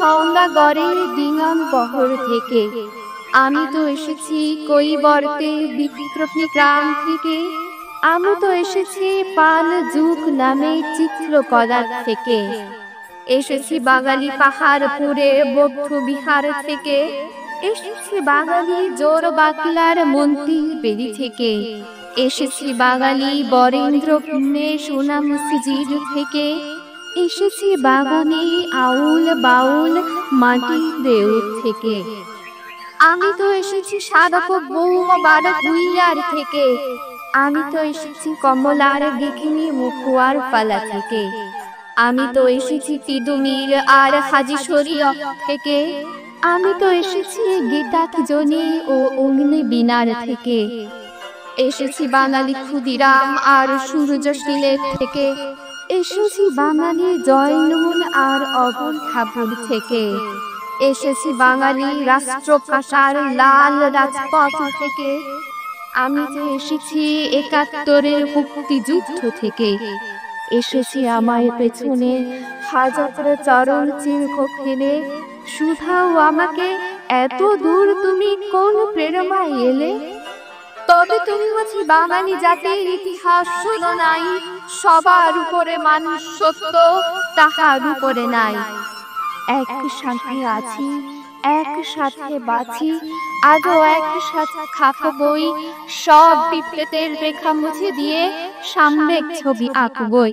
সৌদাগরের দিগম্বর থেকে। আমি তো এসেছি কৈবর্তে বিদ্রোহী গ্রাম থেকে। আমি তো এসেছি পাল যুগ নামে চিত্রকলার থেকে। এসেছি বাঙালি পাহাড়পুরে বৌদ্ধ বিহার থেকে। এসেছি বাঙালি জোর বাকলার মন্দির বেদি থেকে। এসেছি বাঙালি বরেন্দ্র সোনা মসজিদ থেকে। এসেছি বাগানে আউল বাউল মাটির দেউল থেকে। আমি তো এসেছি সাধক বৌমার গুইয়ার থেকে। আমি তো এসেছি কমলার গিখিনি মুখুয়ার পালা থেকে। আমি তো এসেছি তিদুমির আর হাজি শরীয়ত থেকে। আমি তো এসেছি গীতাকজনী ও অগ্নি বিনার থেকে। এসেছি বাঙালি ক্ষুদিরাম আর সূর্যশীলের থেকে। এসেছি বাঙালি জয়নুল আর অবল ঠাকুর থেকে। এসেছি বাঙালি রাষ্ট্রভাষার লাল রাজপথ থেকে। আমি যে এসেছি ৭১-এর মুক্তিযুদ্ধ থেকে। এসেছি আমার পেছনে হাজার চরণ চিহ্ন ফেলে। শুধাও আমাকে এত দূর তুমি কোন প্রেরণায় এলে? তবে তুমি বুঝি বাঙালি জাতির ইতিহাস শোনো নাই? সবার উপরে মানুষ সত্য, তাহার উপরে নাই। একসাথে আছি, একসাথে বাঁচি, আজও একসাথে খাবই। সব বিপ্লবের রেখা মুছে দিয়ে সামনের ছবি আঁকবই।